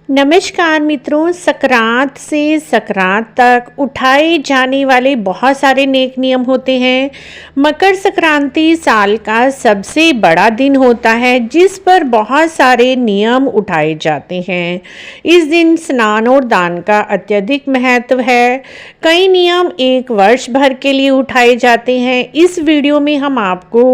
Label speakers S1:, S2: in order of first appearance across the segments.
S1: नमस्कार मित्रों, सकरात से सकरात तक उठाए जाने वाले बहुत सारे नेक नियम होते हैं। मकर संक्रांति साल का सबसे बड़ा दिन होता है जिस पर बहुत सारे नियम उठाए जाते हैं। इस दिन स्नान और दान का अत्यधिक महत्व है। कई नियम एक वर्ष भर के लिए उठाए जाते हैं। इस वीडियो में हम आपको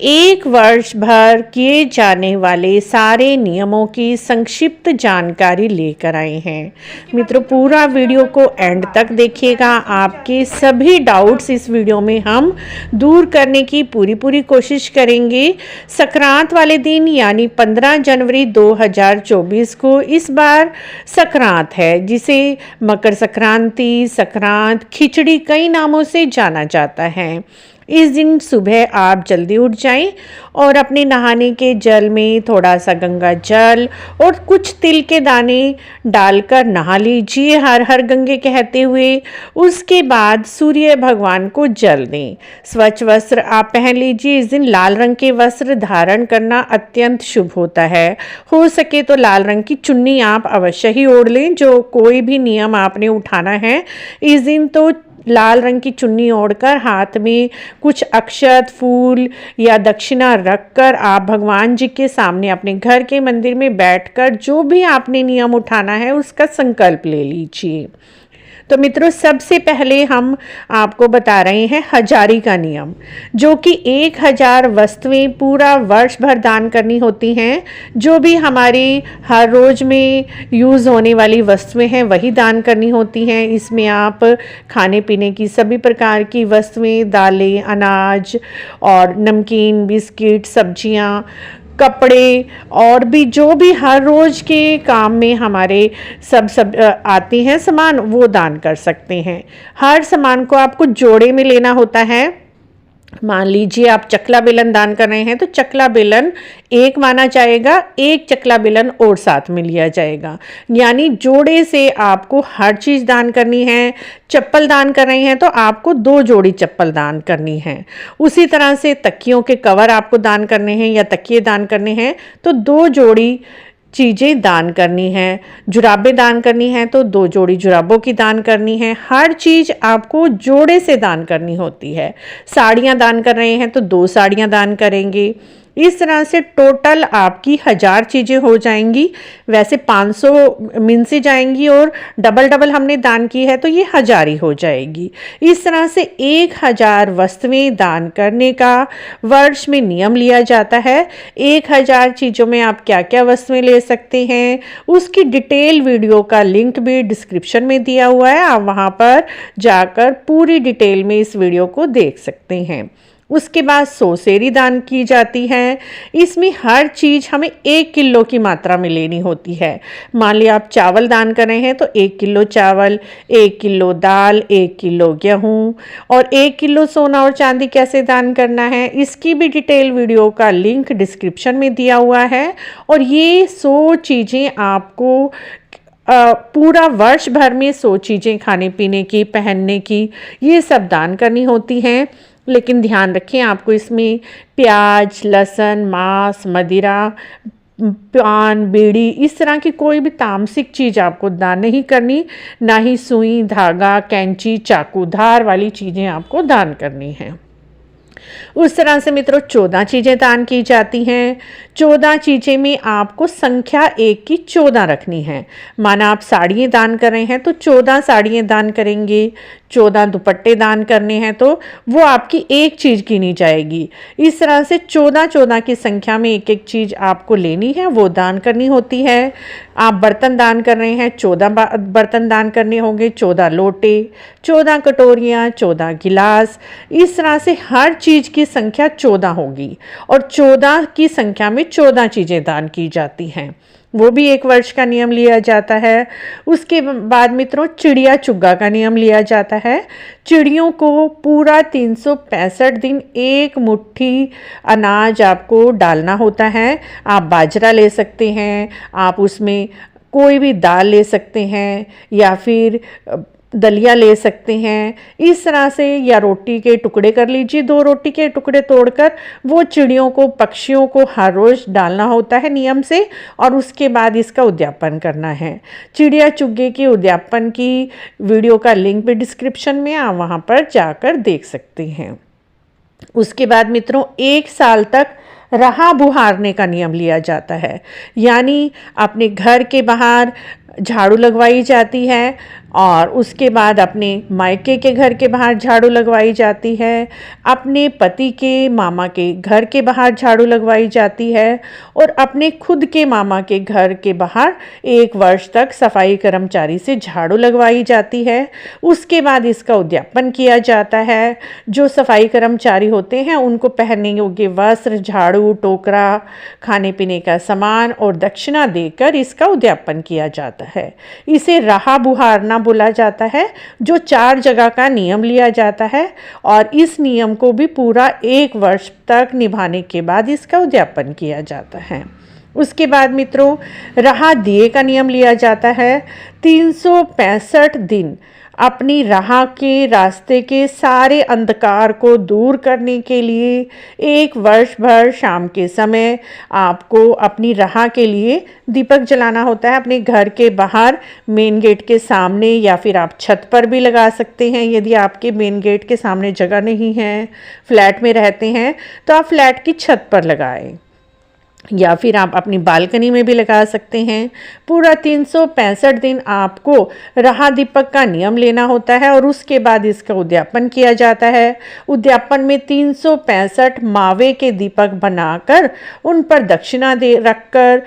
S1: एक वर्ष भर किए जाने वाले सारे नियमों की संक्षिप्त जानकारी लेकर आए हैं। मित्रों, पूरा वीडियो को एंड तक देखिएगा। आपके सभी डाउट्स इस वीडियो में हम दूर करने की पूरी कोशिश करेंगे। संक्रांत वाले दिन यानी 15 जनवरी 2024 को इस बार संक्रांत है, जिसे मकर संक्रांति, संक्रांत, खिचड़ी कई नामों से जाना जाता है। इस दिन सुबह आप जल्दी उठ जाएं और अपने नहाने के जल में थोड़ा सा गंगा जल और कुछ तिल के दाने डालकर नहा लीजिए, हर हर गंगे कहते हुए। उसके बाद सूर्य भगवान को जल दें। स्वच्छ वस्त्र आप पहन लीजिए। इस दिन लाल रंग के वस्त्र धारण करना अत्यंत शुभ होता है। हो सके तो लाल रंग की चुन्नी आप अवश्य ही ओढ़ लें। जो कोई भी नियम आपने उठाना है इस दिन, तो लाल रंग की चुन्नी ओढ़कर हाथ में कुछ अक्षत, फूल या दक्षिणा रखकर आप भगवान जी के सामने अपने घर के मंदिर में बैठकर जो भी आपने नियम उठाना है उसका संकल्प ले लीजिए। तो मित्रों, सबसे पहले हम आपको बता रहे हैं हजारी का नियम, जो कि 1000 वस्तुएं पूरा वर्ष भर दान करनी होती हैं। जो भी हमारी हर रोज में यूज़ होने वाली वस्तुएं हैं वही दान करनी होती हैं। इसमें आप खाने पीने की सभी प्रकार की वस्तुएं, दालें, अनाज और नमकीन, बिस्किट, सब्जियां, कपड़े और भी जो भी हर रोज के काम में हमारे सब आते हैं सामान, वो दान कर सकते हैं। हर सामान को आपको जोड़े में लेना होता है। मान लीजिए आप चकला बेलन दान कर रहे हैं तो चकला बेलन एक माना जाएगा, एक चकला बेलन और साथ में लिया जाएगा। यानी जोड़े से आपको हर चीज़ दान करनी है। चप्पल दान कर रहे हैं तो आपको 2 जोड़ी चप्पल दान करनी है। उसी तरह से तकियों के कवर आपको दान करने हैं या तकिए दान करने हैं तो 2 जोड़ी चीज़ें दान करनी है। जुराबें दान करनी है तो 2 जोड़ी जुराबों की दान करनी है। हर चीज़ आपको जोड़े से दान करनी होती है। साड़ियाँ दान कर रहे हैं तो 2 साड़ियाँ दान करेंगे। इस तरह से टोटल आपकी 1000 चीज़ें हो जाएंगी। वैसे 500 मिन से जाएंगी और डबल हमने दान की है तो ये 1000 ही हो जाएगी। इस तरह से 1000 वस्तुएं दान करने का वर्ष में नियम लिया जाता है। 1000 चीज़ों में आप क्या क्या वस्तुएं ले सकते हैं उसकी डिटेल वीडियो का लिंक भी डिस्क्रिप्शन में दिया हुआ है। आप वहाँ पर जाकर पूरी डिटेल में इस वीडियो को देख सकते हैं। उसके बाद सोसेरी दान की जाती है। इसमें हर चीज़ हमें 1 किलो की मात्रा में लेनी होती है। मान लिया आप चावल दान कर रहे हैं तो 1 किलो चावल, 1 किलो दाल, 1 किलो गेहूँ और 1 किलो सोना और चांदी कैसे दान करना है इसकी भी डिटेल वीडियो का लिंक डिस्क्रिप्शन में दिया हुआ है। और ये 100 चीज़ें आपको पूरा वर्ष भर में 100 चीज़ें खाने पीने की, पहनने की, ये सब दान करनी होती हैं। लेकिन ध्यान रखें, आपको इसमें प्याज, लहसुन, मांस, मदिरा, पान, बीड़ी, इस तरह की कोई भी तामसिक चीज़ आपको दान नहीं करनी। ना ही सुई, धागा, कैंची, चाकू, धार वाली चीज़ें आपको दान करनी हैं। उस तरह से मित्रों 14 चीज़ें दान की जाती हैं। 14 चीज़ें में आपको संख्या 1 की 14 रखनी है। माना आप साड़ियाँ दान कर रहे हैं तो 14 साड़ियाँ दान करेंगे। 14 दुपट्टे दान करने हैं तो वो आपकी एक चीज़ गिनी जाएगी। इस तरह से 14 की संख्या में एक चीज़ आपको लेनी है, वो दान करनी होती है। आप बर्तन दान कर रहे हैं, 14 बर्तन दान करने होंगे। 14 लोटे, 14 कटोरियाँ, 14 गिलास। इस तरह से हर चीज़ की संख्या 14 होगी और 14 की संख्या में 14 चीज़ें दान की जाती हैं। वो भी 1 वर्ष का नियम लिया जाता है। उसके बाद मित्रों चिड़िया चुग्गा का नियम लिया जाता है। चिड़ियों को पूरा 365 दिन 1 मुट्ठी अनाज आपको डालना होता है। आप बाजरा ले सकते हैं, आप उसमें कोई भी दाल ले सकते हैं या फिर दलिया ले सकते हैं इस तरह से, या रोटी के टुकड़े कर लीजिए, 2 रोटी के टुकड़े तोड़कर वो चिड़ियों को, पक्षियों को हर रोज़ डालना होता है नियम से, और उसके बाद इसका उद्यापन करना है। चिड़िया चुग्गे के उद्यापन की वीडियो का लिंक भी डिस्क्रिप्शन में, आप वहाँ पर जाकर देख सकते हैं। उसके बाद मित्रों 1 साल तक रहा बुहारने का नियम लिया जाता है, यानी अपने घर के बाहर झाड़ू लगवाई जाती है, और उसके बाद अपने मायके के घर के बाहर झाड़ू लगवाई जाती है, अपने पति के मामा के घर के बाहर झाड़ू लगवाई जाती है, और अपने खुद के मामा के घर के बाहर 1 वर्ष तक सफाई कर्मचारी से झाड़ू लगवाई जाती है। उसके बाद इसका उद्यापन किया जाता है। जो सफाई कर्मचारी होते हैं उनको पहनने योग्य वस्त्र, झाड़ू, टोकरा, खाने पीने का सामान और दक्षिणा देकर इसका उद्यापन किया जाता है। इसे रहा बुहारना बोला जाता है, जो 4 जगह का नियम लिया जाता है, और इस नियम को भी पूरा 1 वर्ष तक निभाने के बाद इसका उद्यापन किया जाता है। उसके बाद मित्रों रहा दिए का नियम लिया जाता है। 365 दिन अपनी राह के रास्ते के सारे अंधकार को दूर करने के लिए 1 वर्ष भर शाम के समय आपको अपनी राह के लिए दीपक जलाना होता है। अपने घर के बाहर मेन गेट के सामने, या फिर आप छत पर भी लगा सकते हैं। यदि आपके मेन गेट के सामने जगह नहीं है, फ्लैट में रहते हैं, तो आप फ्लैट की छत पर लगाएं, या फिर आप अपनी बालकनी में भी लगा सकते हैं। पूरा 365 दिन आपको रहा दीपक का नियम लेना होता है, और उसके बाद इसका उद्यापन किया जाता है। उद्यापन में 365 मावे के दीपक बनाकर उन पर दक्षिणा दे रखकर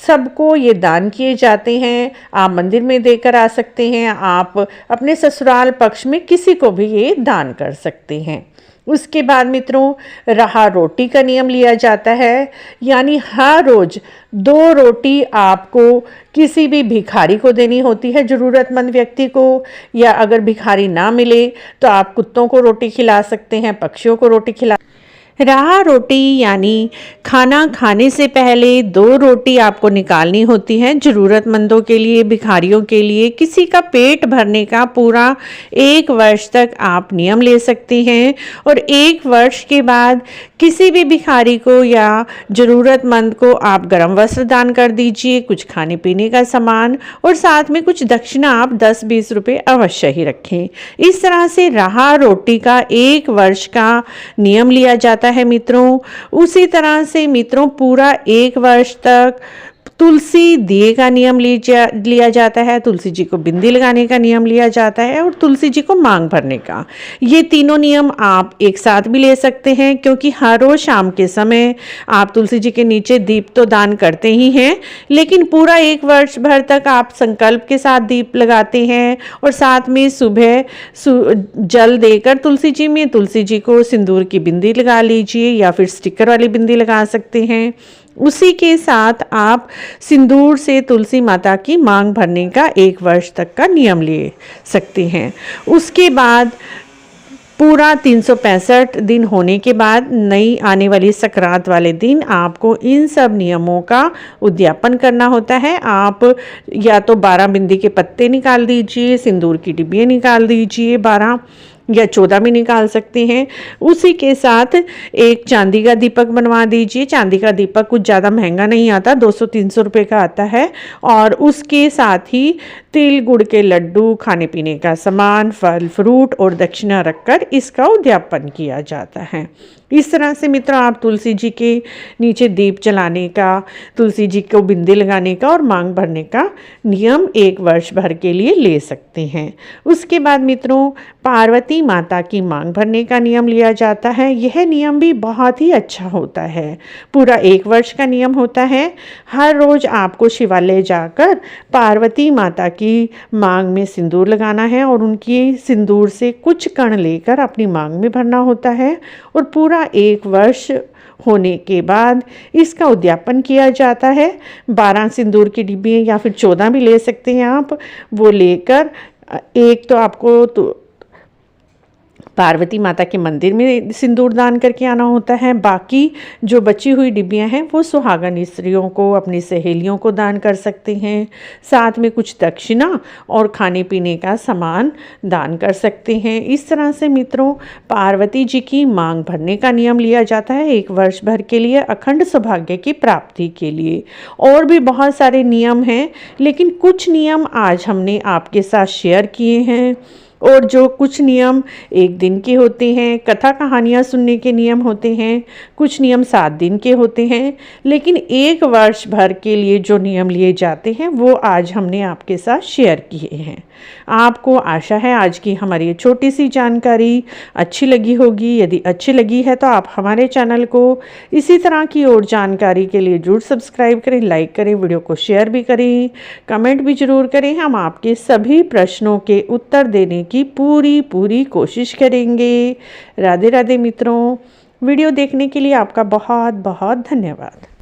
S1: सबको ये दान किए जाते हैं। आप मंदिर में देकर आ सकते हैं, आप अपने ससुराल पक्ष में किसी को भी ये दान कर सकते हैं। उसके बाद मित्रों रहा रोटी का नियम लिया जाता है, यानी हर रोज 2 रोटी आपको किसी भी भिखारी को देनी होती है, ज़रूरतमंद व्यक्ति को, या अगर भिखारी ना मिले तो आप कुत्तों को रोटी खिला सकते हैं, पक्षियों को रोटी खिला। रहा रोटी यानी खाना खाने से पहले 2 रोटी आपको निकालनी होती है, ज़रूरतमंदों के लिए, भिखारियों के लिए। किसी का पेट भरने का पूरा 1 वर्ष तक आप नियम ले सकते हैं, और 1 वर्ष के बाद किसी भी भिखारी को या ज़रूरतमंद को आप गर्म वस्त्र दान कर दीजिए, कुछ खाने पीने का सामान, और साथ में कुछ दक्षिणा आप 10-20 रुपये अवश्य ही रखें। इस तरह से रहा रोटी का 1 वर्ष का नियम लिया जाता है मित्रों। उसी तरह से मित्रों पूरा 1 वर्ष तक तुलसी दिए का नियम लिया जाता है, तुलसी जी को बिंदी लगाने का नियम लिया जाता है, और तुलसी जी को मांग भरने का। ये तीनों नियम आप एक साथ भी ले सकते हैं, क्योंकि हर रोज शाम के समय आप तुलसी जी के नीचे दीप तो दान करते ही हैं, लेकिन पूरा 1 वर्ष भर तक आप संकल्प के साथ दीप लगाते हैं, और साथ में सुबह जल देकर तुलसी जी को सिंदूर की बिंदी लगा लीजिए, या फिर स्टिकर वाली बिंदी लगा सकते हैं। उसी के साथ आप सिंदूर से तुलसी माता की मांग भरने का 1 वर्ष तक का नियम ले सकते हैं। उसके बाद पूरा 365 दिन होने के बाद नई आने वाली संक्रांत वाले दिन आपको इन सब नियमों का उद्यापन करना होता है। आप या तो 12 बिंदी के पत्ते निकाल दीजिए, सिंदूर की डिब्बियाँ निकाल दीजिए, 12 या 14 भी निकाल सकते हैं। उसी के साथ एक चांदी का दीपक बनवा दीजिए। चांदी का दीपक कुछ ज़्यादा महंगा नहीं आता, 200-300 रुपये का आता है, और उसके साथ ही तिल गुड़ के लड्डू, खाने पीने का सामान, फल फ्रूट और दक्षिणा रखकर इसका उद्यापन किया जाता है। इस तरह से मित्रों आप तुलसी जी के नीचे दीप जलाने का, तुलसी जी को बिंदी लगाने का और मांग भरने का नियम 1 वर्ष भर के लिए ले सकते हैं। उसके बाद मित्रों पार्वती माता की मांग भरने का नियम लिया जाता है। यह नियम भी बहुत ही अच्छा होता है, पूरा 1 वर्ष का नियम होता है। हर रोज आपको शिवालय जाकर पार्वती माता की मांग में सिंदूर लगाना है, और उनकी सिंदूर से कुछ कण लेकर अपनी मांग में भरना होता है, और पूरा 1 वर्ष होने के बाद इसका उद्यापन किया जाता है। 12 सिंदूर की डिब्बियाँ या फिर 14 भी ले सकते हैं आप, वो लेकर एक तो आपको पार्वती माता के मंदिर में सिंदूर दान करके आना होता है। बाकी जो बची हुई डिब्बियां हैं वो सुहागन स्त्रियों को, अपनी सहेलियों को दान कर सकते हैं। साथ में कुछ दक्षिणा और खाने पीने का सामान दान कर सकते हैं। इस तरह से मित्रों, पार्वती जी की मांग भरने का नियम लिया जाता है 1 वर्ष भर के लिए, अखंड सौभाग्य की प्राप्ति के लिए। और भी बहुत सारे नियम हैं, लेकिन कुछ नियम आज हमने आपके साथ शेयर किए हैं। और जो कुछ नियम 1 दिन के होते हैं, कथा कहानियाँ सुनने के नियम होते हैं, कुछ नियम 7 दिन के होते हैं, लेकिन 1 वर्ष भर के लिए जो नियम लिए जाते हैं वो आज हमने आपके साथ शेयर किए हैं। आपको आशा है आज की हमारी ये छोटी सी जानकारी अच्छी लगी होगी। यदि अच्छी लगी है तो आप हमारे चैनल को इसी तरह की और जानकारी के लिए जरूर सब्सक्राइब करें, लाइक करें, वीडियो को शेयर भी करें, कमेंट भी ज़रूर करें। हम आपके सभी प्रश्नों के उत्तर देने की पूरी कोशिश करेंगे। राधे राधे मित्रों, वीडियो देखने के लिए आपका बहुत बहुत धन्यवाद।